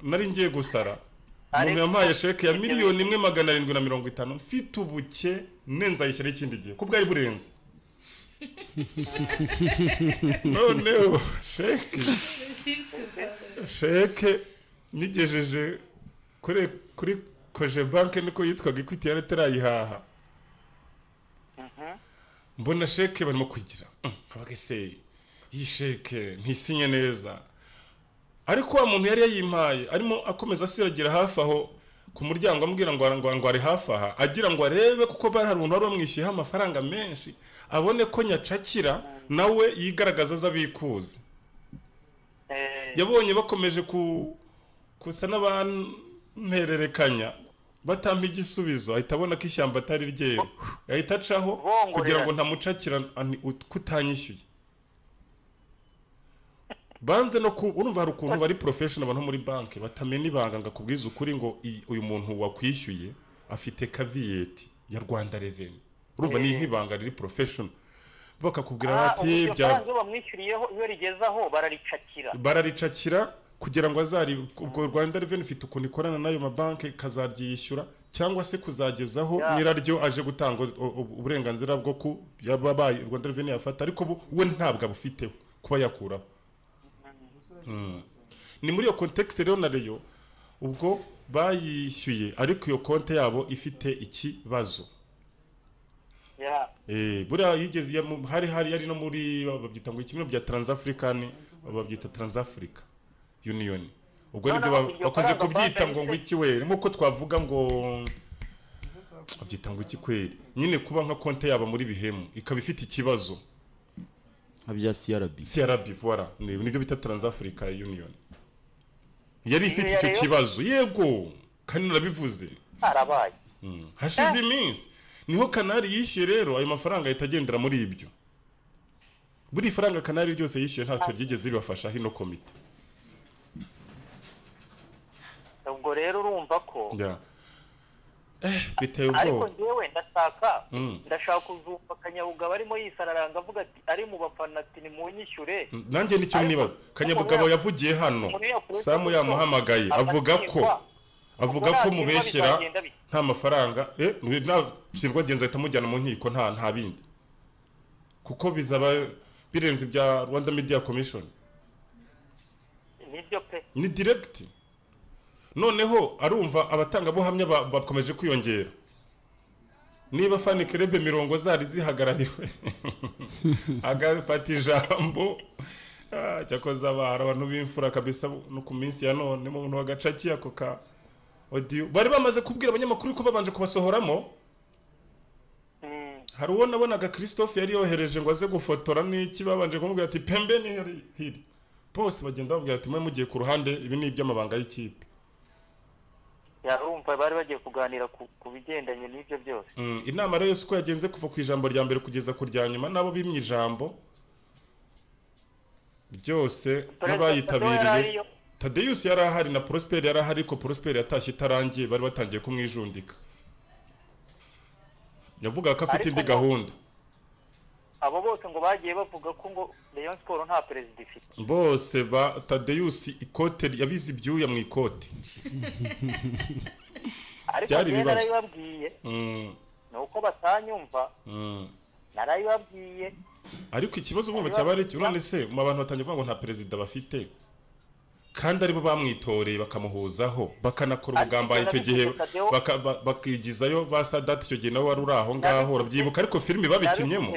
nari ngiye gusara umuntu yampaye sheke ya miliyoni 1,750 mfite ubuke nenzayishyira ikindi gihe kubwo ari burenze noneho sheke nigejeje kuri koje banke niko yitwaga Equity yari tarayihaha mbona sheke barimo kwigira kabaga se iyi sheke ntisinye neza ariko wa muntu yari yayimpaye arimo akomeza asiragira hafi aho ku muryango ambwira ngo ari hafi aha agira ngo arebe kuko bari hari umuntu wari wamwishyuyeho amafaranga menshi abone ko nyacakira nawe yigaragaza azabikuza yabonye bakomeje kusa n'abantererekanya batampa igisubizo ahita abona ko ishyamba atari ryera yahita acaho kugira ngo ntamucakira kutanyishyuye banze no urumva hari ukuntu bari professional abantu muri banki batamena ibanga ngakubwiza ukuri ngo uyu muntu wakwishyuye afite kaviyeti ya Rwanda Revenue urumva ni nk'ibanga riri professional bakakubwira bati bya bamwishyuriyeho iyo rigezaho bararicakira kugira ngo azari ubwo Rwanda Revenue ufite ukuntu ikorana nayo mabanki kazaryishyura cyangwa se kuzagezaho nyiraryo aje gutanga uburenganzira bwo ku yababaye Rwanda Revenue yafata ariko we ntabwo abufiteho kuba yakuraho ni muri iyo context rero na reyo ubwo bayishyuye ariko iyo konte yabo ifite ikibazo buriya yigeze hari yari no muri babyita ngo kimwe bya Transafrican babyita Transafrica Union ubwo nibyo bakoze kubyita ngo iki were nkuko twavuga ngo babyita ngo iki kweri nyine kuba nka konte yabo muri bihemu ikaba ifite ikibazo abya CRB voilà nibyo bita Transafrica Union yari ifite icyo kibazo yego kandi narabivuze arabaye hashize iminsi niho Kanari yishyuye rero ayo mafaranga yitagendera muri ibyo buri faranga Kanari ryose yishyuye ntacyo ryigeze ribafasha hino komite ubwo rero urumva ko biteye ubwoba ariko njyewe ndashaka kuzumva Kanyabugabo arimo yisararanga avuga ati ari mu bafana ati ni munyishyure nanjye nicyo nibaza Kanyabugabo yavugiye hano Samu yamuhamagaye avuga ko mubeshyira nta mafaranga sirwa genza ahita mujyana mu nkiko nta bindi kuko bizaba birenze ibya Rwanda Media Commission nibyo pe ni direct noneho arumva abatangabuhamya bakomeje kwiyongera niba Fani Kerebe mirongo zari zihagarariwe agafata ijambo cyakoze abantu b'imfura kabisa no ku minsi ya none mu muntu wagacaki ako ka audio bari bamaze kubwira abanyamakuru ko babanje kubasohoramo hari uwo nabonaga Christophe yari yohereje ngo aze gufotora n'iki babanje kumubwira ati pembe ni hiri bose bagenda babwira ati mwe mugiye ku ruhande ibi ni iby'amabanga y'ikipe yarumva bari bagiye kuganira ku bigendanye n'ibyo byose inama rero uko yagenze kuva ku ijambo rya mbere kugeza ku rya nyuma nabo bimye ijambo byose n'abayitabiriye Tadeus yari ahari na Prosper yari ahari ko Prosper yatashye itarangiye bari batangiye kumwijundika yavuga ko afite indi gahunda abo bose ngo bagiye bavuga ko ngo Rayon Sport nta president ifite bose ba Tadeus ikote yabize ibyuya mu ikote byari narayibabwiye nuko batanyumva narayibabwiye ariko ikibazo bumva cyabari cyo none se mu abantu batangiye kuvuga ngo nta president bafite kandi aribo bamwitoreye bakamuhuzaho bakanakora ubugamba icyo gihe bakigizayo ba Sadat icyo gihe nawe wari uraho ngaho urabyibuka ariko filime babikinyemo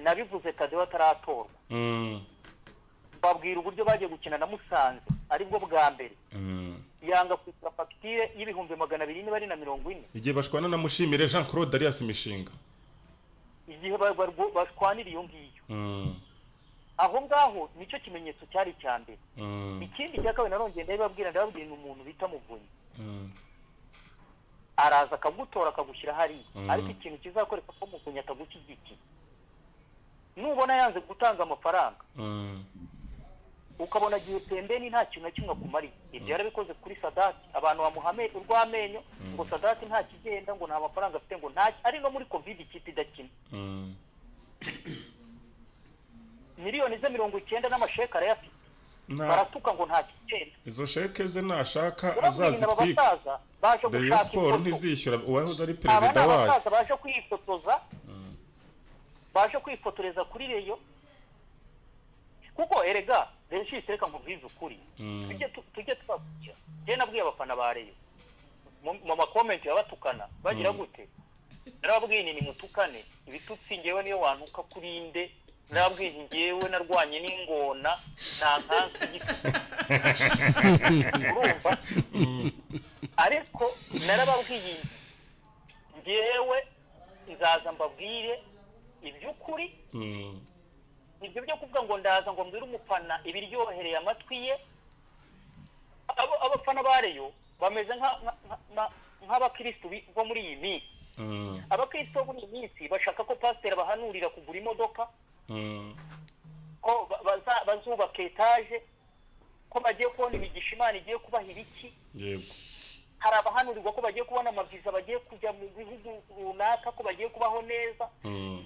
nabivuze Tadeo ataratorwa babwira uburyo bagiye gukina na Musanze aribwo bwa mbere yanga kwishyura fagitire y'ibihumbi 240 igihe bashwana na Mushimire Jean Claude Arias Mishinga igihe bashwanira iyo ngiyo aho ngaho nicyo kimenyetso cyari cyambere ikindi cyakawe narongeye ndababwira umuntu bita Muvunyi araza akagutora akagushyira hari ariko ikintu kizakoreka ko Muvunyi atagukigiki nubona yanze gutanga amafaranga ukabona gihe pembeni nta kintu na kimwe akumari ibyo yarabikoze kuri Sadat abantu bamuhame urwamenyo ngo Sadat nta kigenda ngo nta mafaranga afite ngo nta ari no muri covid ikipe idakina miliyoni ze 90 n'amasheka arayafite baratuka ngo nta kigenda. Izo sheke ze nashaka azazitwika. Rayon Sport ntizishyura uwahoze ari perezida wayo. Abasaza baje kwifotoza, baje kwifotoreza kuri Rayon, kuko erega benshi reka nkubwize ukuri, tujye twavugira. Je nabwiye abafana ba Rayon mu makomenti yabatukana bagira gute, narabwiye ni mutukane ibitutsi ngewe niyo wantuka kurinde, narabwiye ngewe narwanye n'ingona nta nkansi urumva, ariko narababwiye ngewe nzaza mbabwire iby'ukuri, ibyo byo kuvuga ngo ndaza ngo mbwire umufana ibiryohereye amatwi ye. Abafana ba Rayon bameze nk'abakristo bo muri iyi minsi. Abakristo bo muri iyi minsi bashaka ko pasiteri bahanurira kugura imodoka, ko bazubaka etaje, ko bagiye kubona imigisha Imana igiye kubaha ibiki. Hari abahanurirwa ko bagiye kubona amaviza, bagiye kujya mu bihugu runaka, ko bagiye kubaho neza.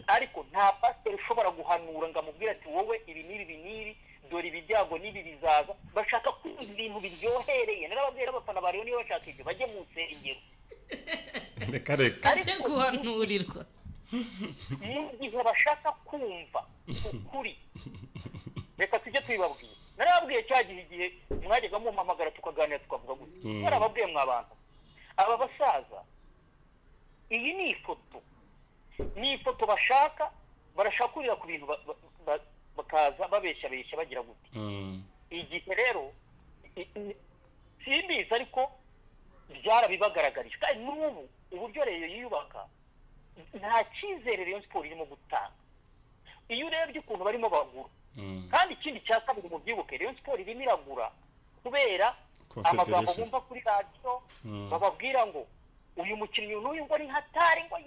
Ariko nta pasiteri ushobora guhanura ngo amubwire ati wowe ibi n'ibi dore ibijyago n'ibi bizaza. Bashaka kumva ibintu biryohereye. Narababwira abafana bariyo niyo bashaka ibyo bajye mu nsengero. Ariko guhanurirwa mu gihe bashaka kumva ukuri, reka tujye twibabwira. Narababwiye cyagihe igihe mwajyaga mumpamagara tukaganira tukavuga gutya, narababwiye mw'abantu aba basaza, iyi ni ifoto bashaka, barashakurira ku bintu bakaza babeshya bagira gute. Igihe rero simbizi, ariko byarabibagaragarije, kandi n'ubu uburyo Rayon yiyubaka nta cyizere Rayon Sport irimo gutanga. Iyo urebye ukuntu barimo bagura, kandi ikindi cya kabiri mu byibuke, Rayon Sport irimo iragura kubera amagambo bumva kuri radio bababwira ngo uyu mukinnyi n'uyu ngo ni hatari ngo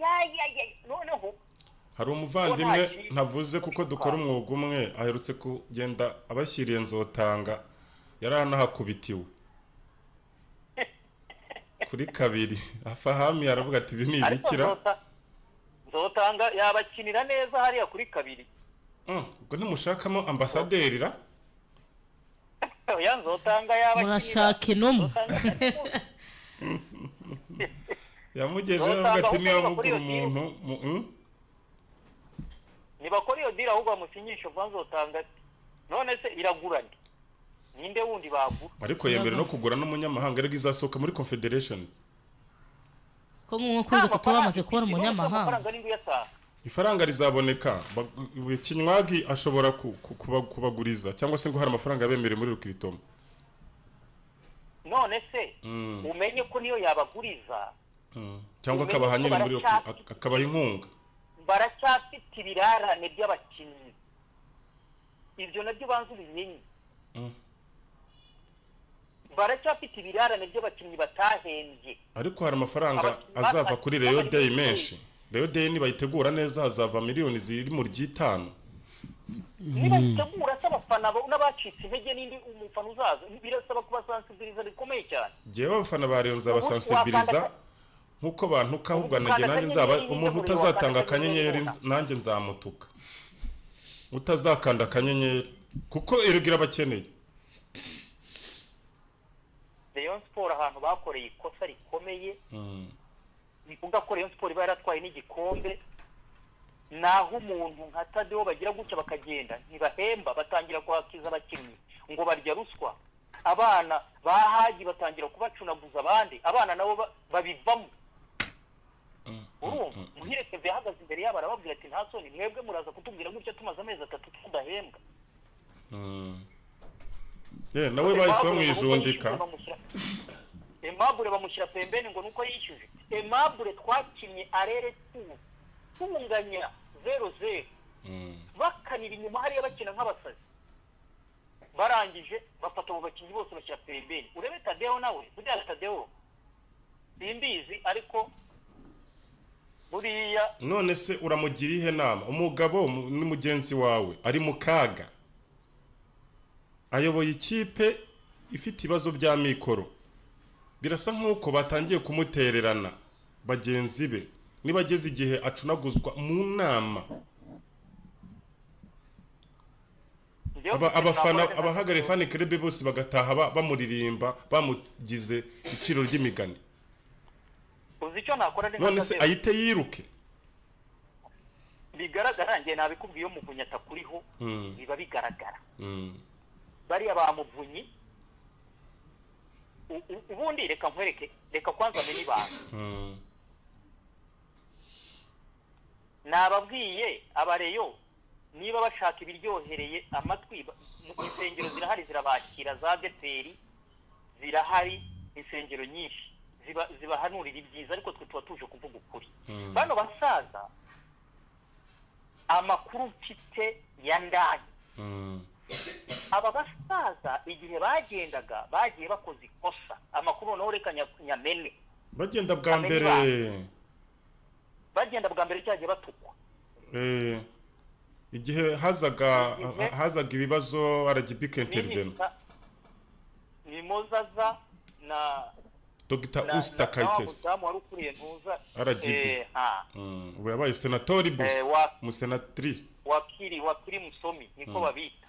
noneho hari umuvandimwe ntavuze kuko dukora umwuga umwe aherutse kugenda abashyiriye Nzotanga, yaranahakubitiwe kuri kabiri. Afahami aravuga ati ibi ni ibikira. Nzotanga yabakinira neza hariya kuri kabiri. Ubwo ntimushakamo ambasaderi ra? Oya, Nzotanga yabakinira. Murashaka intumwa. Yamugejeje aravuga ati niba mugura umuntu nibakora iyo dira ahubwo bamusinyisha vuba Nzotanga. None se iraguranye ninde wundi bagura? Ariko yemere no kugura n'umunyamahanga rero izasohoka muri Confederations. Ko nk'uko tuba bamaze kubona umunyamahanga. Ifaranga rizaboneka, Kinywagi ashobora kubaguriza cyangwa se ngo hari amafaranga yabemereye muri Rukiritomo. None se umenye ko niyo yabaguriza cyangwa akabaha nyine muri akabaha inkunga. Baracyafite ibirarane by'abakinnyi, ibyo nabyo banze ubimenye. Baracyafite ibirarane by'abakinnyi batahembye. Ariko hari amafaranga azava kuri Rayon Day menshi. Rayon Day nibayitegura neza hazava miliyoni ziri mu ry'itanu. Nibayitegura s'abafana n'abacitse intege n'indi umufana uzaza birasaba kubasensibiliza bikomeye cyane. Jewe abafana ba Rayon zabasensibiliza nkuko bantuka, ahubwo nanjye nzaba umuntu utazatanga akanyenyeri nanjye nzamutuka, utazakanda akanyenyeri kuko erugira abakeneye. Rayon Sport ahantu bakoreye ikosa rikomeye, bivuga ko Rayon Sport baratwaye n'igikombe, naho umuntu nka Tadeo bagira gutya bakagenda ntibahemba, batangira kwakiza abakinnyi ngo barya ruswa. Abana bahaji batangira kubacunaguza abandi, abana nabo babivamo. Muhireke byahagaze imbere yabo arababwira ati nta soni mwebwe muraza kutubwira gutya tumaze amezi 3 tudahembwa. Nawe bahise bamwijundika. Aimable bamushyira pembeni ngo nuko yishyuje. Aimable twakinnye arere tunganya 0-0. Bakanira inyuma hariya bakina nk'abasazi. Barangije bafata abo bakinnyi bose bashyira pembeni. Urebe Tadeo nawe, buriya Tadeo simbizi ariko buriya. None se uramugira ihe nama? Umugabo ni mugenzi wawe ari mu kaga, ayoboye ikipe ifite ibibazo bya mikoro, birasa nk'uko batangiye kumutererana bagenzi be nibageze igihe acunaguzwa mu nama. abafana abahagariye fan club bose bagataha bamuririmba bamugize iciro ry'imigani. Uzi icyo nakora ni none se ayite yiruke bigaragara ngiye nabikubwiye Muvunyi atakuriho biba bigaragara bari abamuvunyi ubundi reka nkwereke reka kwanza menye ibanga nababwiye abareyo niba bashaka ibiryohereye amatwi insengero zirahari zirabakira za Beteri zirahari insengero nyinshi zibahanurira ibyiza ariko twe tuba tuje kuvuga ukuri bano basaza amakuru mfite ya ndani aba basaza igihe bagendaga bagiye bakoze ikosa amakuru noneho reka nyamene bagenda bwa mbere cyagiye batukwa igihe hazaga ibibazo RGB intervene ni Mozaza na Dr. Usta Kayitesi RGB ubu yabaye senatori boss umusenatrice wakiri musomi niko babita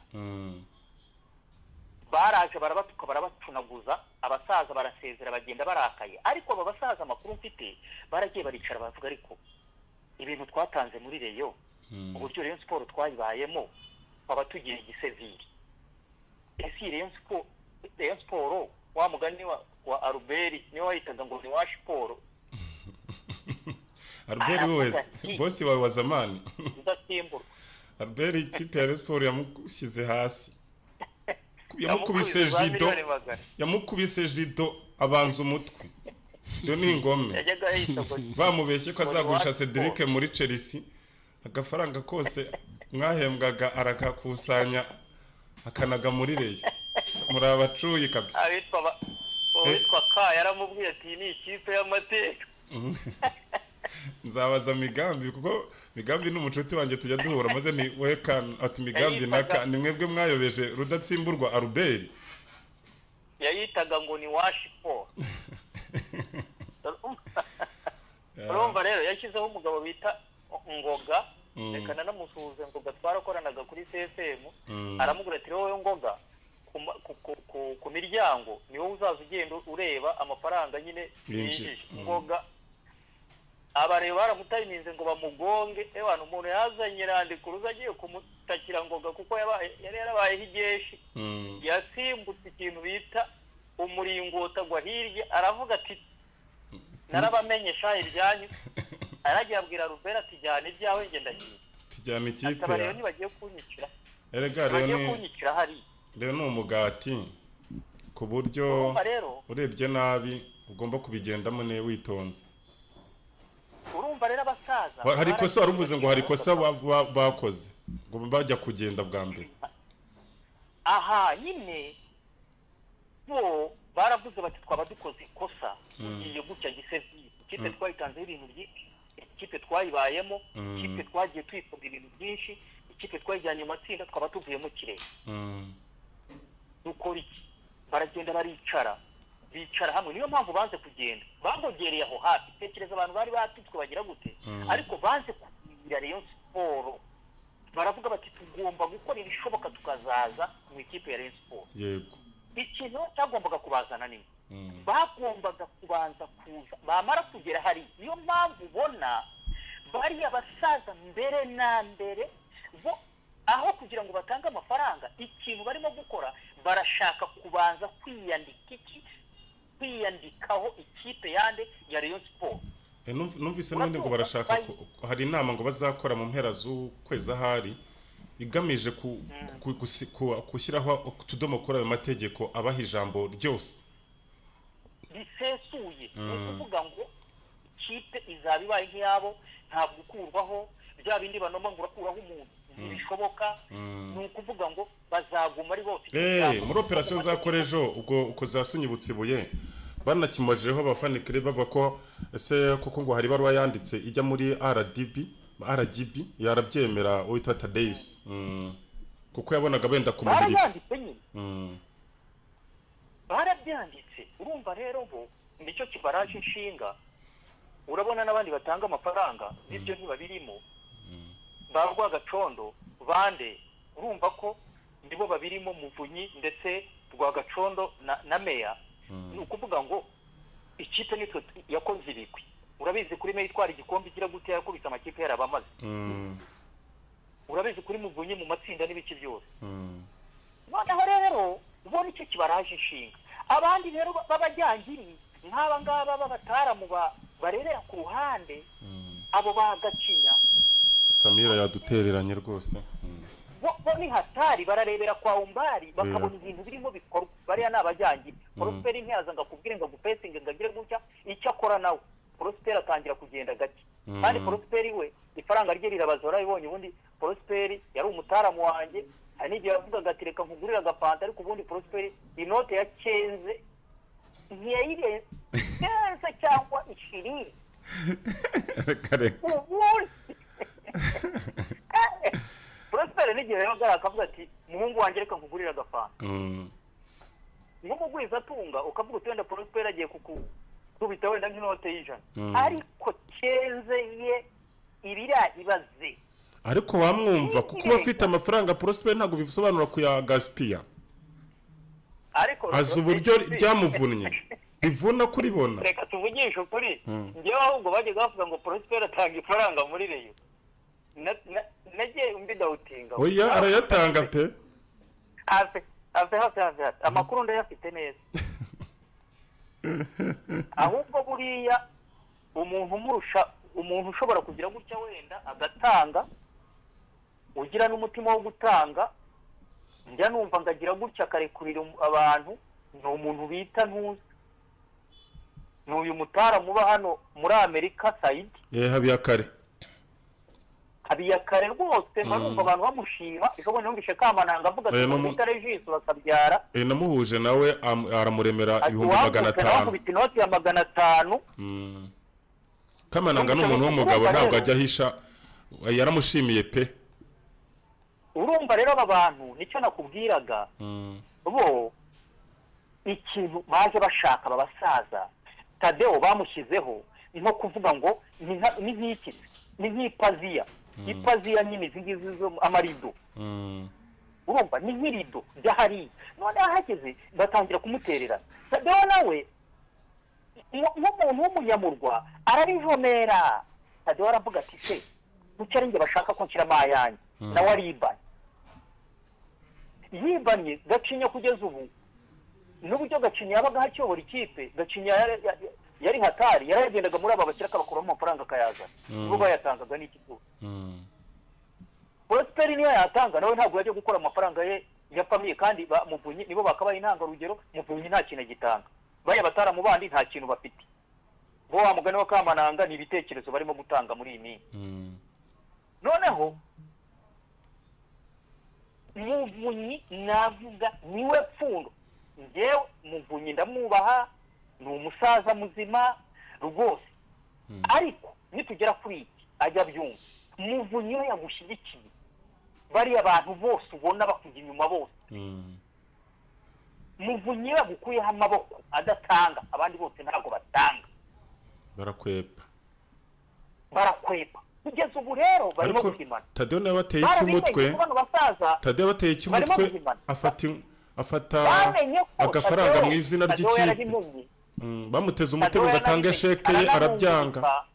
baraje barabatuka barabacunaguza abasaza barasezera bagenda barakaye ariko aba basaza amakuru mfite baragiye baricara bavuga ariko ibintu twatanze muri reyo uburyo Rayon Sport twayibayemo baba tugira igiseviri ese Rayon Sport wa mugani wa Albert niwe wahitaga ngo ni wa Sport Albert wese boss wawe wa zamani ndasimbura Albert ikipe ya Rayon Sport yamushyize hasi yamukubise jido abanza umutwe yo ni ingome bamubeshye ko azagurisha Cedric muri Chelsea agafaranga kose mwahembwaga arakakusanya akanaga muri reyo muri abacuyi kabisa witwa ka yaramubwiye ati ni ikipe y'amateka nzabaza Migambi kuko Migambi n'umucuti wanjye tujya duhura maze ni wekana ati Migambi naka ni mwebwe mwayobeje rudatsimburwa Albert yayitaga ngo ni Washipo urumva rero yashyizeho umugabo bita Ngoga reka nanamusuhuze Ngoga twarakoranaga kuri CFM aramugura ati wowe Ngoga ku miryango ni wowe uzaza ugenda ureba amafaranga nyine yinjije Ngoga abareba baramutayiminze ngo bamugonge ewana umuntu yazanye randiko ruzagiye kumutakira Ngoga kuko yari yarabayeho igeshi yasimbutse ikintu bita umuringota gwa hirya aravuga ati narabamenyesha iryanyu aragiye abwira Rubera ati jyana ibyawe ngenda giye tijyana ikipe abareba ni bagiye kunyicira erega rero ni umugati ku buryo urebye nabi ugomba kubigendamo ne witonze urumva rero abasaza hari kosa waruvuze ngo hari kosa bakoze ngo bajya kugenda bwa mbere aha nyine bo baravuze bati twaba dukoze ikosa ugiye gucya gisevisi ikipe twayitanzeho ibintu byinshi ikipe twayibayemo ikipe twagiye twifunga ibintu byinshi ikipe twayijyanye mu matsinda twaba tuvuye mu kirere dukora iki baragenda bicara hamwe niyo mpamvu banze kugenda bagogereye aho hafi tekereza abantu bari batutswe bagira gute ariko banze kugira Rayon Sport baravuga bati tugomba gukora ibishoboka tukazaza mu ikipe ya Rayon Sport yego ikintu cyagombaga kubazana nini bagombaga kubanza kuza bamara kugera hari niyo mpamvu ubona bari abasaza mbere na mbere bo aho kugira ngo batange amafaranga ikintu barimo gukora barashaka kubanza kwiyandikaho ikipe yande ya Rayon Sport numvise n'ubundi ngo barashaka hari inama ngo bazakora mu mpera z'ukwezi ahari igamije gushyiraho utudomo kuri ayo mategeko abaha ijambo ryose risesuye ni ukuvuga ngo ikipe izaba ibaye nk'iyabo ntabwo ukurwaho bya bindi banoma ngo urakuraho umuntu ntibishoboka ni ukuvuga ngo bazaguma ari bose muri operasiyo zakora ejo ubwo zasunyibutse ibuye banakimojeho abafana kire bavuga ko ese kuko ngo hari baruwa yanditse ijya muri RGB yarabyemera witwa Tadeus kuko yabonaga benda kumugirira barabyanditse urumva rero bo nicyo kibaraje inshinga urabona n'abandi batanga amafaranga n'ibyo ntibabirimo barwa gacondo bande urumva ko nibo babirimo Muvunyi ndetse Rwagacondo na Meya. Ni ukuvuga ngo ikipe nitwe yakoze ibigwi. Urabizi kuri Meya itwara igikombe igira gute yakubita amakipe yarabamaze. Urabizi kuri Muvunyi mu matsinda n'ibiki byose. Noneho rero ubona icyo kibaraje inshinga. Abandi rero babajyangiri nk'aba ngaba babataramu barerera ku ruhande abo bagacinya. Samira yadutereranye rwose. Bo ni hatari bararebera kwa umbari bakabona ibintu birimo bikorwa bariya nabajyangiri. Prosper ntiyaza ngakubwire ngo gupesinge ngagire gutya icyo akora nawe. Prosper atangira kugenda gake. Kandi Prosper we ifaranga rye rirabazora ibonye ubundi Prosper yari umutaramu wanjye. Hari igihe yavugaga ati reka nkugurira agafanta ariko ubundi Prosper inote ya Kenze ntiyayire Kenze cyangwa 20 kare Prosper n'igihe rero akavuga ati muhungu wanjye reka nkugurira agafanta nk'umugwiza atunga ukavuga uti wenda Prosper agiye kukubita wenda nk'inote y'ijana ariko Kenze ye ibira ibaze. Ariko wamwumva kuko bafite amafaranga Prosper ntago bisobanura kuya gaspia. Ariko azi uburyo ryamuvunnye bivuna kuri bona. Reka tuvugishe ukuri ngewe ahubwo bajye bavuga ngo Prosper atanga ifaranga muri reyo. Nagiye mbidawutinga. Oya arayatanga pe. Afe amakuru ndayafite neza. Ahubwo buriya umuntu ushobora kugira gutya wenda agatanga ugira n'umutima wo gutanga njya numva ngagira gutya akarekurira abantu ni umuntu bita ntuzi n'uyu mutara muba hano muri Amerika Said Habiyakare rwose marumva abantu bamushima ishobora numvishe Kamananga avuga ati mutare jisu bakabyara namuhuje nawe aramuremera 500 kubita inoti ya 500 Kamananga n'umuntu w'umugabo ntabwo ajya ahisha yaramushimiye pe. Urumva rero aba bantu nicyo nakubwiraga bo ikintu baje bashaka babasaza Tadeo bamushyizeho nko kuvuga ngo ni nk'iki ni nk'ipaziya ipaziya nyine zingizi zo amarido urumva ni nk'irido byahari none ahageze batangira kumuterera Tadeo nawe nk'umuntu w'umunyamurwa arabivomera Tadeo aravuga ati se mucyarenge bashaka ko nshyira amayanjye nawe aribanye yibanye Gacinya kugeza ubu n'uburyo Gacinya yabaga hakiyobora ikipe Gacinya yari hatari yaragendaga muri aba bakira kabakuramo amafaranga akayazana ubwo bayatangaga n'iki cyo Prosper niyo yatanga nawe ntabwo yaje gukora amafaranga ye yapamiye kandi Muvunyi nibo bakabaye intanga rugero Muvunyi nta kintu gitanga baya batara mu bandi nta kintu bafite bo wa mugani wa Kamananga ni ibitekerezo barimo gutanga muri iyi minsi noneho Muvunyi navuga niwe pfundo ngewe Muvunyi ndamwubaha ni umusaza muzima rwose ariko nitugera kuri iki ajya byumva Muvunyi we yagushyigikiye bari abantu bose ubona bakujya inyuma bose Muvunyi bagukuyeho amaboko adatanga abandi bose ntabwo batanga barakwepa kugeza ubu rero barimo guhimana. Tadeo nawe bateye icy'umutwe Tadeo bateye icy'umutwe afata agafaranga mu izina ry'ikipe bamuteze umutego gatanga sheke ye arabyanga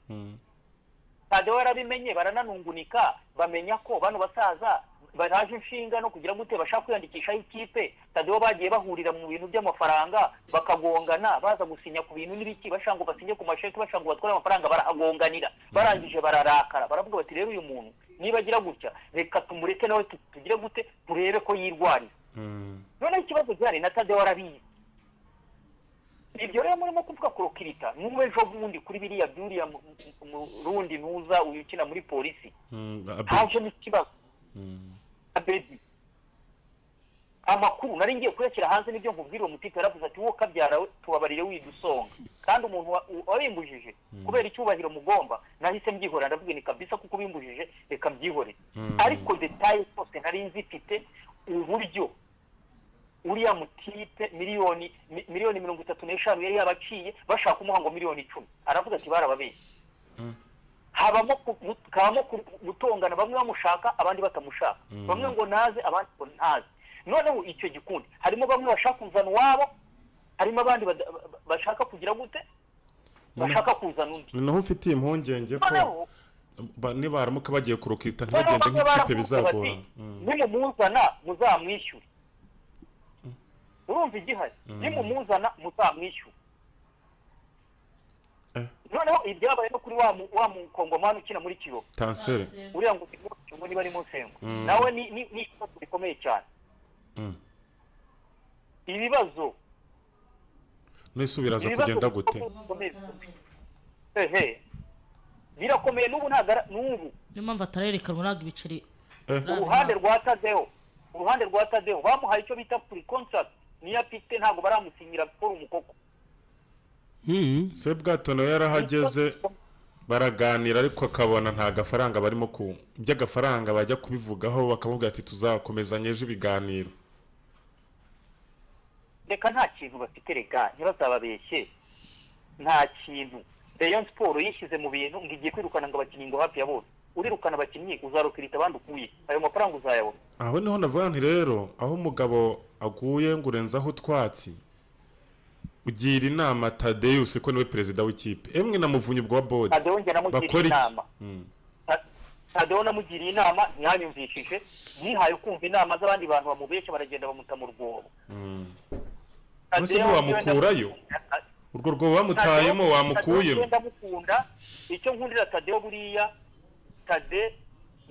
Tadeo yarabimenye barananungunika bamenya ko bano basaza baraje inshinga no kugira gute bashaka kwiyandikisha ikipe Tadeo bagiye bahurira mu bintu by'amafaranga bakagongana baza gusinya ku bintu n'ibiki bashango basinye ku masheke bashango batwara amafaranga barahagonganira barangije bararakara baravuga bati rero uyu muntu niba agira gutya reka tumureke nawe tugire gute turebe ko yirwariza none ikibazo cyari na Tadeo arabizi ibyo rero murimo kuvuga kurokirita n'umwe ejo bundi kuri biriya byuriya mu rundi ntuza uyukina muri polisi haje n'ikibazo Abedi amakuru nari ngiye kuyakira hanze n'ibyo nkubwira uwo mutito yaravuze ati wo kabyara tubabarire widusonga kandi umuntu wabimbujije kubera icyubahiro mugomba nahise mbyihora ndavuga ni kabisa kuko bimbujije reka mbyihore ariko detail zose nari nzifite uburyo uriya mutipe miliyoni 35 yari yabaciye bashaka kumuha ngo miliyoni 10 aravuga ati barababeye habamo gutongana bamwe bamushaka abandi batamushaka bamwe ngo naze abandi ngo ntaze noneho icyo gikundi harimo bamwe bashaka kuzana uwabo, harimo abandi bashaka kugira gute, bashaka kuzana undi. Noneho ufitiye impungenge ko nibaramuka bagiye kurokita ntibagende nk'ikipe bizagora. Nimumuzana muzamwishyura. Urumva igihari, nimumuzana muzamwishyura. Noneho ibyabaye no kuri wa mukongomani ukina muri Kiyovu Tansere uriya ngo niba ari Musengo nawe ni ikibazo gikomeye cyane. Ibibazo nisubiraza kugenda gute? Birakomeye n'ubu ntagara n'ubu niyo mpamvu atarerekanwa ntabwo ibiceri. Uruhande rwa Tadeo bamuhaye icyo bita free contract niyo afite, ntabwo baramusinyira gukora umukoko. Se Bwatono yarahageze baraganira ariko akabona nta gafaranga barimo ku by'agafaranga bajya kubivugaho bakavuga ati tuzakomezanye ejo ibiganiro. Reka nta kintu bafite, rega ntibazababeshye, nta kintu. Rayon Sport yishyize mu bintu ngo igiye kwirukana ngo abakinnyi ngo hafi ya bose. Urirukana abakinnyi uzarukirita abandi ukuye, ayo mafaranga uzayabona. Aho niho navuga nti rero aho umugabo aguye ngo urenzaho utwatsi ugira inama Tadeus ko niwe perezida w'ikipe. Emwe namuvunye ubwo wa board. Bakora inama. Tadeo namugiriye inama ntiyanyumvishije, yihaye kumva inama z'abandi bantu bamubesha baragenda bamuta mu rwobo. Ese wamukurayo? Urwo rwobo bamutayemo wamukuyemo. Ndamukunda icyo nkundira Tadeo buriya Tade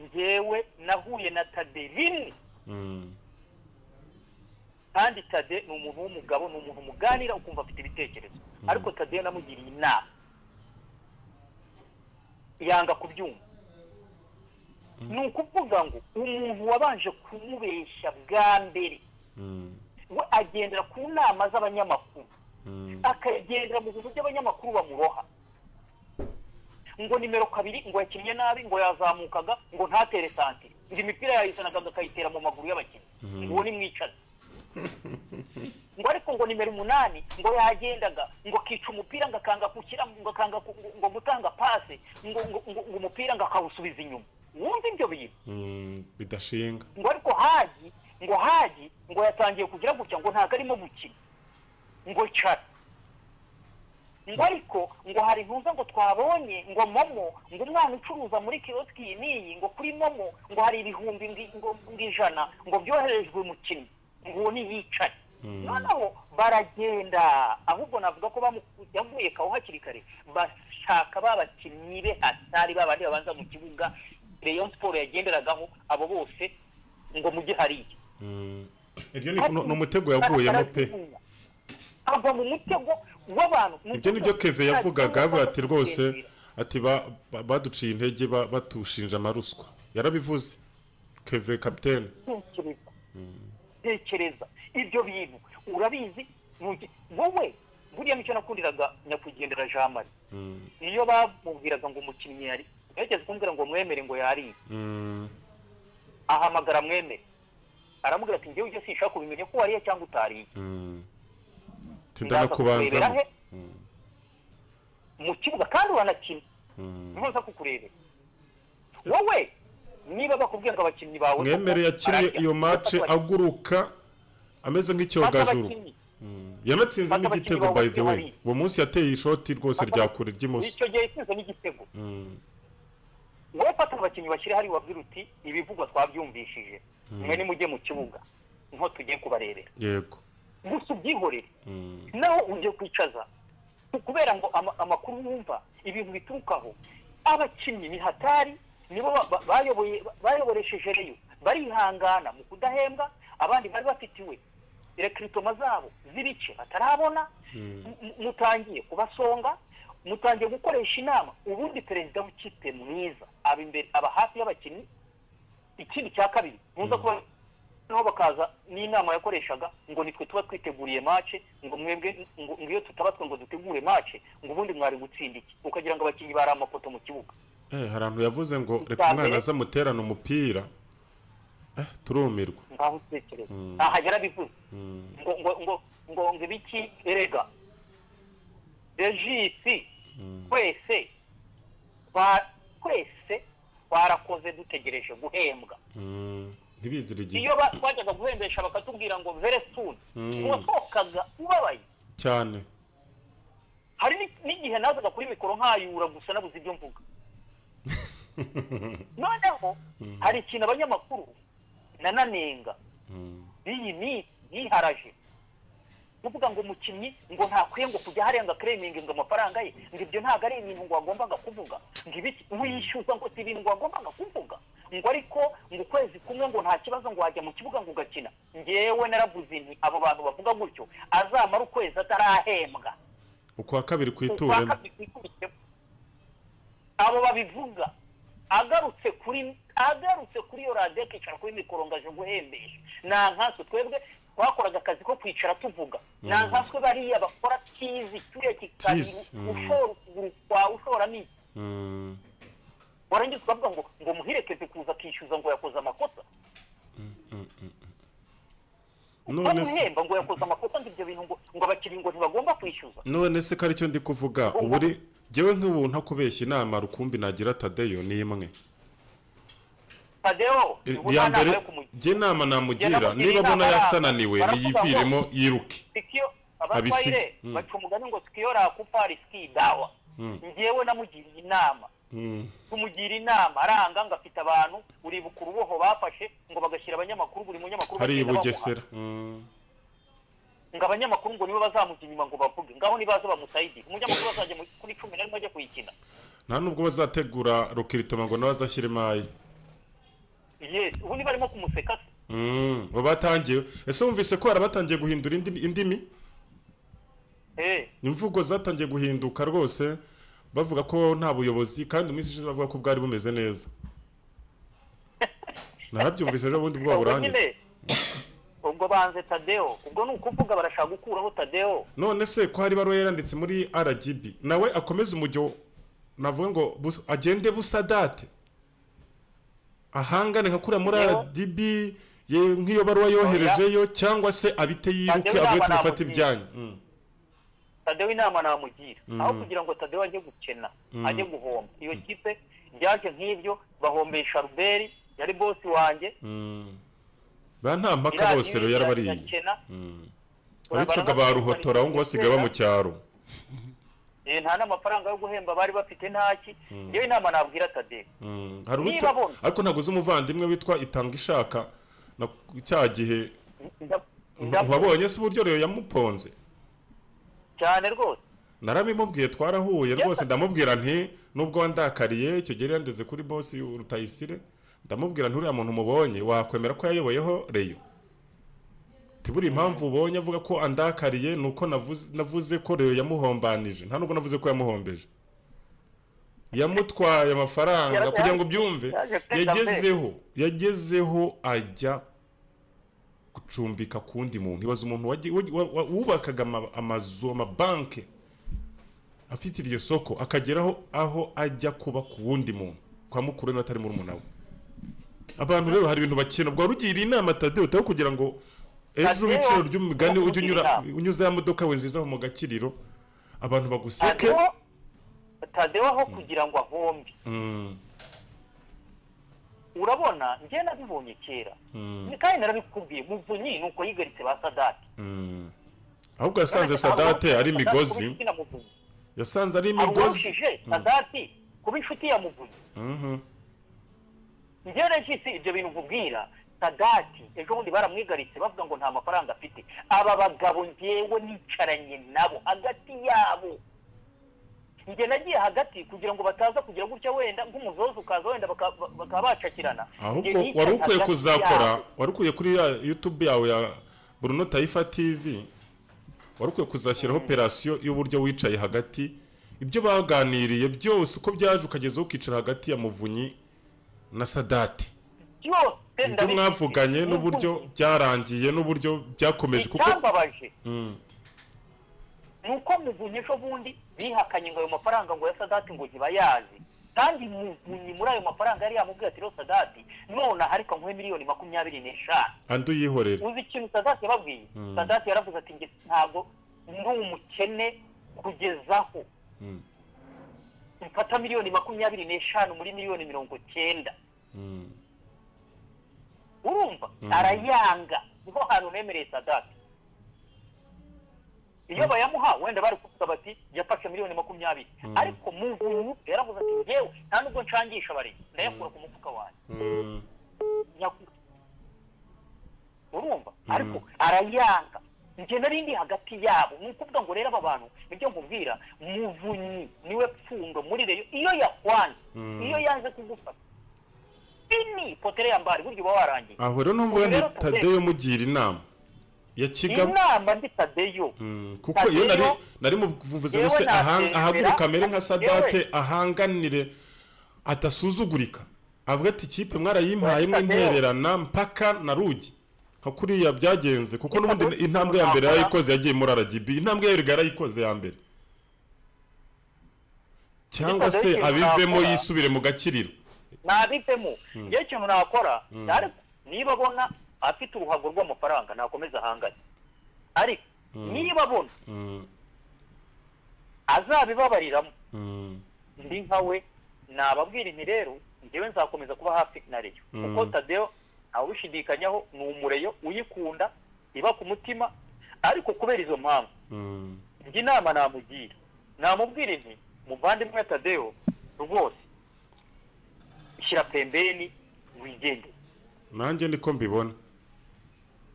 njyewe nahuye na Tade rimwe. Kandi Tade ni umuntu w'umugabo, ni umuntu muganira ukumva afite ibitekerezo. Ariko Tade namugiriye inama yanga kubyumva. Ni ukuvuga ngo umuntu wabanje kumubeshya bwa mbere we agendera ku nama z'abanyamakuru, akagendera mu bintu by'abanyamakuru bamuroha ngo nimero 2 ngo yakinnye nabi, ngo yazamukaga, ngo ntatere santire, ngo imipira yayizanaga akayitera mu maguru y'abakinnyi, ngo ni mwicaza. Ngo ariko ngo nimero 8 ngo yagendaga ngo kica umupira ngakanga kukira ngo akanga ngo gutanga passe ngo umupira ngakawusubiza inyuma. Wumva ibyo bintu bidashinga. Ngo ariko haji ngo yatangiye kugira gutya ngo ntago arimo gukina ngo cara. Ngo ariko ngo hari ntuza ngo twabonye ngo momo ngo umwana ucuruza muri kioski niyi ngo kuri momo ngo hari ibihumbi ngo ijana ngo byoherejwe mu kintu ngo ni yicaye. Noneho baragenda ahubwo navuga ko yavuye kaho hakiri kare bashaka babakinnyi be hatari babandi babanza mu kibuga Rayon Sport yagenderagaho abo bose ngo mujye hariye. Ibyo ni umutego yaguyemo pe. Ava mu mutego w'abantu. Ibyo nibyo Keve yavugaga avuga ati rwose ati baduciye intege batushinja amaruswa. Yarabivuze Keve capitaine. Tekereza ibyo bintu urabizi wowe buriya nicyo nakundiraga Nyakwigendera Jean Marie. Iyo bamubwiraga ngo umukinnyi yari yageze kumbwira ngo mwemere ngo yari ahamagara mwemere aramubwira ati ngewe ujye sinshaka kubimenye ko wariye cyangwa utariye. Tindana kubanza mu kibuga kandi wanakina ntuza kukurebera wowe niba bakubwira ngo abakinnyi bawe mwemere yakiriye iyo match aguruka ameze nk'icyogajuru. Yanatsinze n'igitego by the way. Uwo munsi yateye ishoti rwose rya kure ry'imoso. Icyo gihe yatsinze n'igitego. Wowe fata abakinnyi bashyire hari wabwira uti ibivugwa twabyumvishije. Mwe ni mujye mu kibuga nko tugiye kubarebera. Yego. Gusa ubyihorere. Naho ujye kwicaza. Kubera ngo amakuru wumva ibintu biturukaho abakinnyi ni hatari nibo bayoboresheje reyo barihangana mu kudahembwa, abandi bari bafitiwe rekritoma zabo z'ibice batarabona. Mutangiye kubasonga, mutangiye gukoresha inama. Ubundi perezida w'ikipe mwiza aba imbere, aba hafi y'abakinnyi. Ikindi cya kabiri muza kuba no bakaza n'inama yakoreshaga ngo nitwe tuba twiteguriye match ngo mwebwe ngo iyo tutabatwe ngo dutegure match ngo ubundi mwari gutsinda iki, ukagira ngo abakinnyi bari amapoto mu kibuga. Harantu yavuze ngo reka umwana aza muterana umupira turumirwa. Ngaho utekereza ahagera bivuze ngo ibiki erega Regisi twese twarakoze dutegereje guhembwa. ntibizire igihe iyo twajyaga guhembesha bakatubwira ngo very soon wasohokaga ubabaye cyane. hari n'igihe nazaga kuri mikoro nkayura gusa nabuze ibyo mvuga. Noneho hari ikintu abanyamakuru nananenga iyi ni yiharaje kuvuga ngo umukinnyi ngo ntakwiye ngo kujya hariya ngo claiming ngo amafaranga ye ngo ibyo ntago ari ibintu ngo agombaga kuvuga ngo ibiki wishyuza ngo si ibintu ngo agombaga kuvuga ngo ariko ngo kwezi kumwe ngo nta kibazo ngo wajya mu kibuga ngo ugakina. Ngewe naravuze nti abo bantu bavuga gutyo azamara ukwezi atarahembwa ukwa kabiri kwituremo abo babivuga agarutse kuri iyo radio kicara kuri mikoro ngaje guhembesha nankaso twebwe twakoraga akazi ko kwicara tuvuga nankaswe bariya bakora tizi turiye kikazi ushora ni warangiza ukavuga ngo muhirekeze kuza kishyuza ngo yakoze amakosa none se ngo yakoze amakosa ndibyo bintu ngo abakiri ngo ntibagomba kwishyuza. None se kari cyo ndi kuvuga uburi jewe nk'ubuntu akubeshya inama rukumbi nagira Tadeyo ni imwe. Tadeyo ya mbere je nama namugira niba bona yasananiwe niyiviremo yiruke abaswaire bacumugana ngo sikiyora kupari ski dawa ngewe namugiriye inama tumugira inama aranga ngafite abantu uri bukuru boho bafashe ngo bagashyira abanyamakuru buri munyamakuru hari Bugesera ngo abanyamakuru ngo nibo bazamujya inyuma ngo bavuge ngaho nibaza bamusayidi umunyamakuru bazajya kuri 10 narimo ajya kuyikina nta nubwo bazategura rokiritoma ngo nabazashyire mayi. Yes, ubu ni barimo kumuseka se. Batangiye. Ese wumvise ko arabatangiye guhindura indimi? Imvugo zatangiye guhinduka rwose bavuga ko nta buyobozi kandi umunsi ushize bavuga ko bwari bumeze neza. Narabyumvise ejo bundi bwo buranye. Ubwo banze Tadeo, ubwo nukuvuga barashaka gukuraho Tadeo. None se ko hari baro yaranditse muri RGB nawe akomeza umujyo navuga ngo agende busadate. Ahangane nkakura muri RDB nk'iyo baruwa yoherejeyo cyangwa se abite yiruke avuye kubifata ibyanyu. Tadeo inama namugira aho kugira ngo Tadeo ajye gukena ajye guhomba iyo kipe byaje nk'ibyo bahombesha Ruberi yari boss wanjye ba nta mpaka bose rero yarabariye abicuga baruhotora ngo basiga mu cyaro nta n'amafaranga yo guhemba bari bafite ntaki yewe inama nabwira Tadeo ariko naguze umuvandimwe witwa Itanga Ishaka na cyagihe wabonye se uburyo rero yamuponze cyane rwose narabimubwiye twarahuye rwose ndamubwira nti nubwo wandakariye icyo gihe yandeze kuri boss Rutayisire ndamubwira nti uriya muntu mubonye wakwemera ko yayoboyeho Reyo tiburi impamvu ubonye avuga ko andakariye nuko navuze ko Reyo yamuhombanije nta nubwo navuze ko yamuhombeje yamutwaye amafaranga kugira ngo byumve yagezeho ajya gucumbika kundi muntu ibaza umuntu wubakaga amazu amabanke afite iryo soko akageraho aho ajya kuba ku wundi muntu kwa mukuru no atari muri umunawe. Abantu rero hari ibintu bakina bwa rugira inama Tadeo utaho kugira ngo ejo biciro ry'umugani unyuza ya modoka we nziza mu gakiriro abantu baguseke Tadeo aho kugira ngo ahombe. Urabona njye nabibonye kera kandi narabikubwiye Muvunyi nuko yigaritse ba Sadati ahubwo yasanze Sadati ari migozi yasanze ari migozi Sadati kuba inshuti ya Muvunyi njye nshisi ibyo bintu nkubwira Sadati ejo bundi baramwigaritse bavuga ngo nta mafaranga afite aba bagabo ngewe nicaranye nabo hagati yabo njye nagiye hagati kugira ngo bataza kugira gutya wenda nk'umuzozo ukaza wenda bakabacakirana ahubwo wari ukwiye kuzakora wari ukwiye kuri YouTube yawe ya Bruno Taifa TV wari ukwiye kuzashyiraho operation y'uburyo wicaye hagati ibyo baganiriye byose uko byaje ukagezaho ukicara hagati ya Muvunyi na Sadati ibyo mwavuganye n'uburyo byarangiye n'uburyo byakomeje kuko cyambabaje nuko Muvunyi ejo bundi bihakanye ngo ayo mafaranga ngo ya Sadati ngo ntibayazi kandi Muvunyi muri ayo mafaranga yari yamubwiye ati ro Sadati none harika nkwe miliyoni 25 ando yihorera uzi ikintu Sadati yababwiye Sadati yaravuze ati nge ntago ndi umukene kugezaho mfata miliyoni 25 muri miliyoni 90 urumva arayanga niho hantu nemereye Sadati iyo bayamuha wenda bari kuvuga bati yafashe miliyoni 20 ariko Muvunyi yaravuze ati ngewe nta nubwo nshangisha bari ndayakura ku mufuka wanjye urumva ariko arayanga nje narindi hagati yabo nukuvuga ngo rero aba bantu nibyo nkubwira Muvunyi niwe pfundo muri reyo iyo yakwanze iyo yanze kugufata ini potere yambari buryo bawarangiye aho rero numva ndi Tadeyo mugira inama inama ndi Tadeyo kuko iyo nari muvuze bose ahaguruka kamere nka Sadate ahanganire atasuzugurika avuga ati ikipe mwarayimpaye mwe ntererana mpaka na Rugi nka kuriya byagenze kuko n'ubundi intambwe ya mbere yayikoze yagiye muri RGB intambwe yayo yarayikoze ya mbere cyangwa se abivemo yisubire mu gakiriro nabivemo iyo kintu nakora niba abona afite uruhago rw'amafaranga nakomeza ahangane ariko niba abona azabibabariramo ndi nkawe nababwira inti rero njyewe nzakomeza kuba hafi na Reyo kuko Tadeyo awushidikanyaho ni umureyo uyikunda iba ku mutima ariko kubera izo mpamvu njye inama namugira namubwira inti muvandimwe Tadeyo rwose shyira pembeni wigende nanjye ndiko mbibona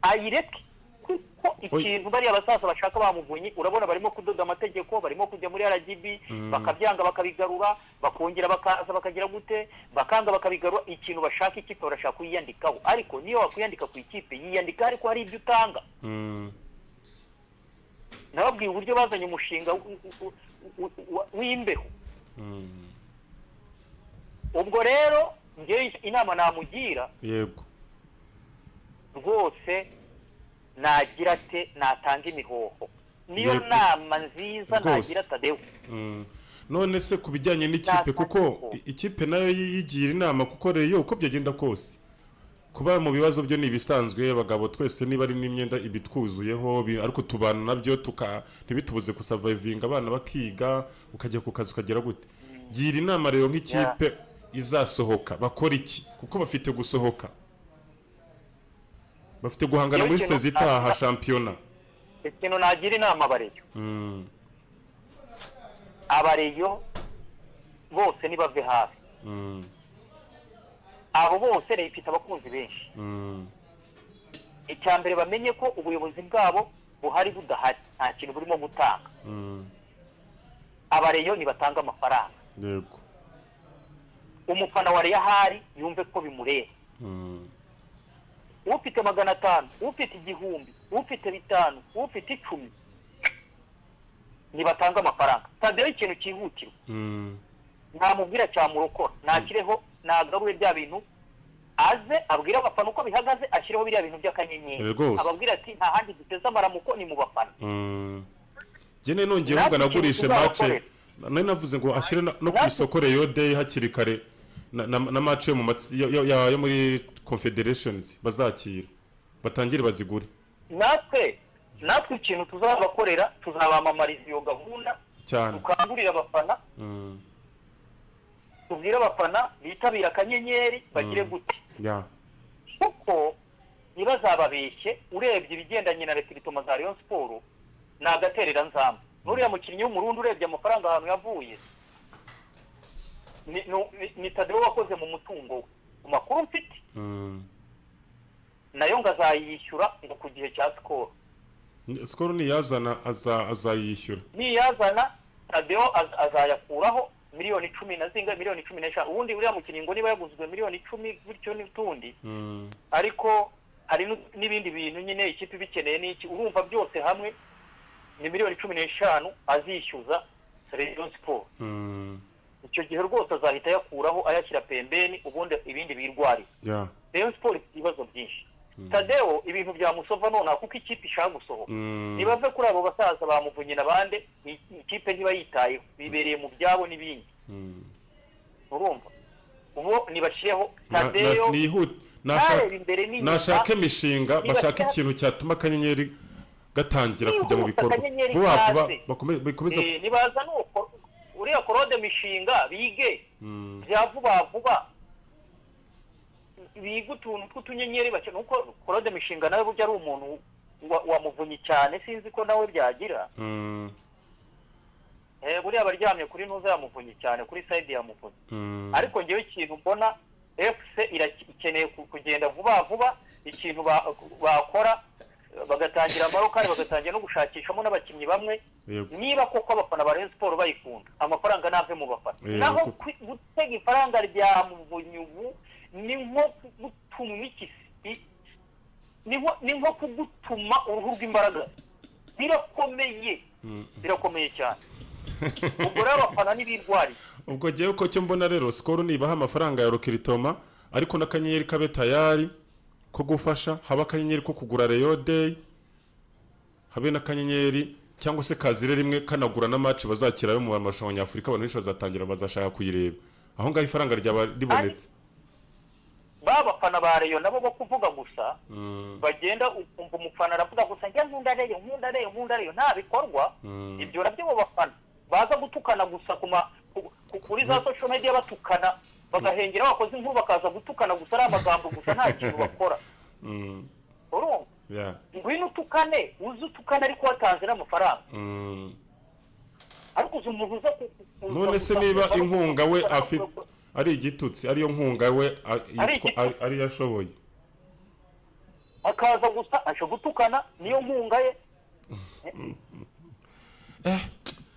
ayireke kuko ikintu bari abasaza bashaka bamuvunyi urabona barimo kudoda amategeko barimo kujya muri RGB bakabyanga bakabigarura bakongera bakaza bakagira gute bakanga bakabigarura ikintu bashaka ikipe barashaka kuyandikaho ariko niyo wakuyandika ku ikipe yiyandika ariko hari ibyo utanga nababwiye uburyo bazanye umushinga w'imbeho ubwo rero ngewe inama namugira yego rwose nagira ate natanga imihoho niyo nama nziza nagira Tadeyo none se kubijyanye n'ikipe kuko ikipe nayo yigira inama kuko Reyo uko byagenda kose kuba mu bibazo byo ni ibisanzwe abagabo twese niba ari n'imyenda ibitwuzuyeho ariko tubana nabyo ntibitubuze kusurvivinga abana bakiga ukajya ku kazi ukagera gute gira inama rero nk'ikipe izasohoka bakora iki kuko bafite gusohoka bafite guhangana muri sezi itaha shampiyona ikintu nagira inama abareyo bose nibave hafi abo bose ifite abakunzi benshi icyambere bamenye ko ubuyobozi bwabo buhari budahari nta kintu burimo gutanga abareyo nibatanga amafaranga yego umufana wa Reyo ahari yumve ko bimureba ufite 500 ufite 1000 ufite 5 ufite 10 nibatanga amafaranga Tadeyo ikintu cyihutirwa ntamubwira cyamurokora nakireho nagaruye bya bintu aze abwira abafana uko bihagaze ashyireho biriya bintu by'akanyenyeri ababwira ati nta handi duteze amaramuko ni mu bafana jene nongeye vuga nagurishe match nari navuze ngo ashyire no ku isoko Reyo Day hakiri kare na match yo muri Confederations bazakira batangire bazigure natwe ikintu tuzabakorera tuzabamamariza iyo gahunda tukangurira abafana tubwire abafana bitabira akanyenyeri bagire gute kuko ntibazababeshye urebye ibigendanye na rekiritoma za Rayon Sport ni agaterera nzamba n'uriya mukinnyi w'umurundi urebye amafaranga ahantu yavuye ni Tadeyo wakoze mu mutungo we mu makuru mfite nayo ngo azayishyura ngo ku gihe cya Skol niyazana azayishyura niyazana Tadeyo azayakuraho miliyoni 10 na zinga miliyoni 15 ubundi uriya mukinnyi ngo niba yaguzwe miliyoni 10 bityo n'utundi ariko hari n'ibindi bintu nyine ikipe bikeneye n'iki urumva byose hamwe ni miliyoni 15 azishyuza Rayon Sport icyo gihe rwose azahita yakuraho ayashyira pembeni ubundi ibindi birwari Rayon Sport ibibazo byinshi Tadeyo ibintu byamusova none kuko ikipe ishaka gusohoka nibave kuri abo basaza bamuvunye nabande ikipe ntiba yitayeho bibereye mu byabo n'ibindi urumva ubu nibashireho Tadeyo nashaka imishinga bashaka ikintu cyatuma akanyenyeri gatangira kujya mu bikorwa vuba bikomeza nibaza nuko uriya korode mishinga bige bya vuba biga utuntu tw'utunyenyeri bake nuko Claude Mishinga nawe burya ari umuntu wamuvunye cyane sinzi ko nawe byagira buriya baryamye kuri ntuza yamuvunye cyane kuri side yamuvunye ariko ngewe ikintu mbona FC ikeneye kugenda vuba ikintu bakora bagatangira amarokari bagatangira no gushakishamo n'abakinnyi bamwe niba koko abafana ba Rayon Sport bayikunda amafaranga nave mu bafana naho gutega ifaranga rya muvunyi ubu ni nko gutuma ikisi ni nko kugutuma uruhu rw'imbaraga birakomeye cyane ubwo rero abafana n'ibirwari ubwo giye uko cyo mbona rero Skol nibaha amafaranga ya Rokiritom ariko n'akanyenyeri kabe tayari ko gufasha haba akanyenyeri ko kugura Rayon Day habe n'akanyenyeri cyangwa se kazire rimwe kanagura na match bazakirayo mu marushanwa nyafurika abantu benshi bazatangira bazashaka kuyireba aho ngaho ifaranga ryaba ribonetse babafana ba Rayon nabo bo kuvuga gusa bagenda ukumva umufana aravuga gusa njye nkunda Rayon nta bikorwa ibyo nabyo bo bafana baza gutukana gusa kuri za social media batukana bagahengera abakozi nk'ubu bakaza gutukana gusa ari amagambo gusa nta kintu bakora urumva ngwino utukane uzi utukane ariko watanze n'amafaranga ariko uzi umuntu uza none se niba inkunga we afite ari igitutsi ariyo nkunga we ari yashoboye akaza gusa aje gutukana niyo nkunga ye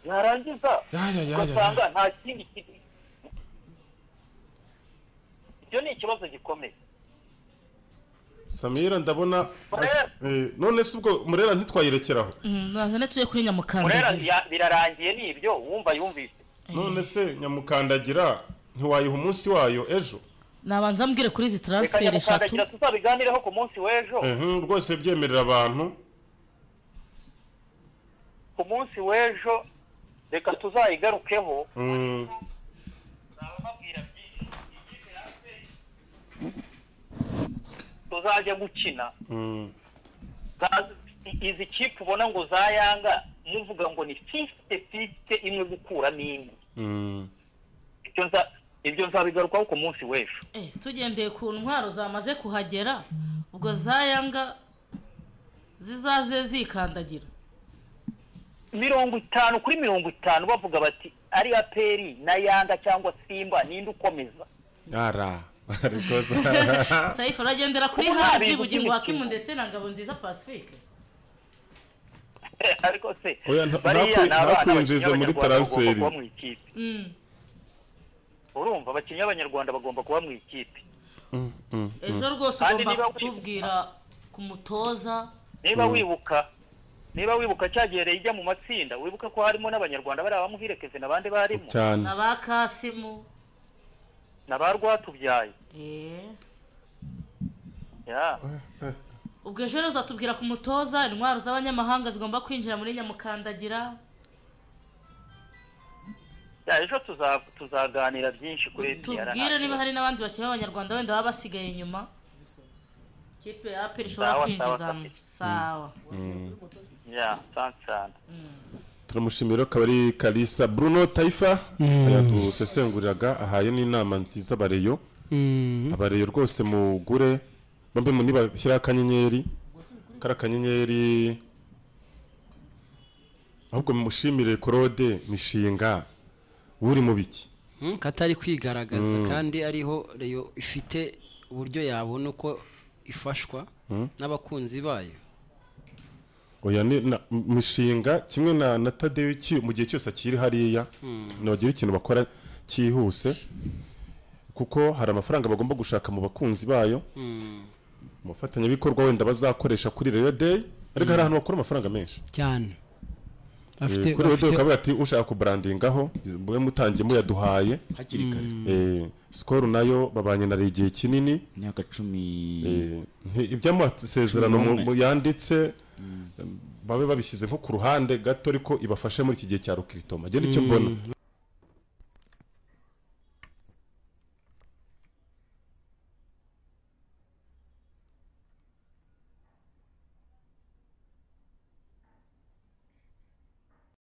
yarangiza ugasanga nta kindi kintu ibyo ni ikibazo gikomeye Samira ndabona none se ubwo Murera ntitwayirekeraho nazane tuje kuri Nyamukandagira Murera birarangiye nibyo wumva yumvise none se Nyamukandagira ntiwayiha umunsi wayo ejo nabanza mbwire kuri izi transfer eshatu tuzabiganireho ku munsi w'ejo rwose byemerera abantu ku munsi w'ejo reka tuzayigarukeho tuzajya gukina izi kipe ubona ngo za Yanga muvuga ngo ni 50-50 imwe gukura n'indi ibyo nzabigarukaho ku munsi w'ejo tugendeye ku ntwaro zamaze kuhagera ubwo za Yanga zizaze zikandagira 50 kuri 50 bavuga bati ari APR na Yanga cyangwa Simba ninde ukomeza ariko Taifa ragendera kuri hafi bugingo hakimu ndetse na Ngabonziza Pacifique ariko se nakwinjiza muri transfer urumva abakinnyi b'Abanyarwanda bagomba kuba mu ikipe ejo rwose ugomba kutubwira ku mutoza niba wibuka cyagereye ijya mu matsinda wibuka ko harimo n'Abanyarwanda bari abamuhirekeze nabandi barimo n'abakasimu n'abarwatubyaye ubwo ejo rero uzatubwira ku mutoza intwaro z'abanyamahanga zigomba kwinjira muri Nyamukandagira ejo tuzaganira byinshi kuri tubwire niba hari n'abandi bakina b'Abanyarwanda wenda baba basigaye inyuma kipe ya APR ishobora kwinjiza sawa sana turamushimira ko ari Kalisa Bruno Taifa yadusesenguriraga ahaye n'inama nziza bareyo abareyo rwose mugure bambe mu niba shyira akanyenyeri karakanyenyeri ahubwo mushimire Claude Mishinga uri mu biki katari kwigaragaza kandi ariho Rayon ifite uburyo yabona uko ifashwa n'abakunzi bayo oya ni Mishinga kimwe na Tadeo mu gihe cyose akiri hariya nogira ikintu bakora cyihuse kuko hari amafaranga bagomba gushaka mu bakunzi bayo mufatanya bikorwa wenda bazakoresha kuri Rayon Day ariko hari ahantu bakora amafaranga menshi cyane afite kuri Rayon Day ukaba ati ushaka ku brandingaho mwe mutangiye muyaduhaye hakiri kare Skol nayo babanye na igihe kinini myaka 10 iby'amasezerano mu yanditse babe babishyize nko ku ruhande gato ariko ibafashe muri iki gihe cya Rokiritom agenda icyo mbona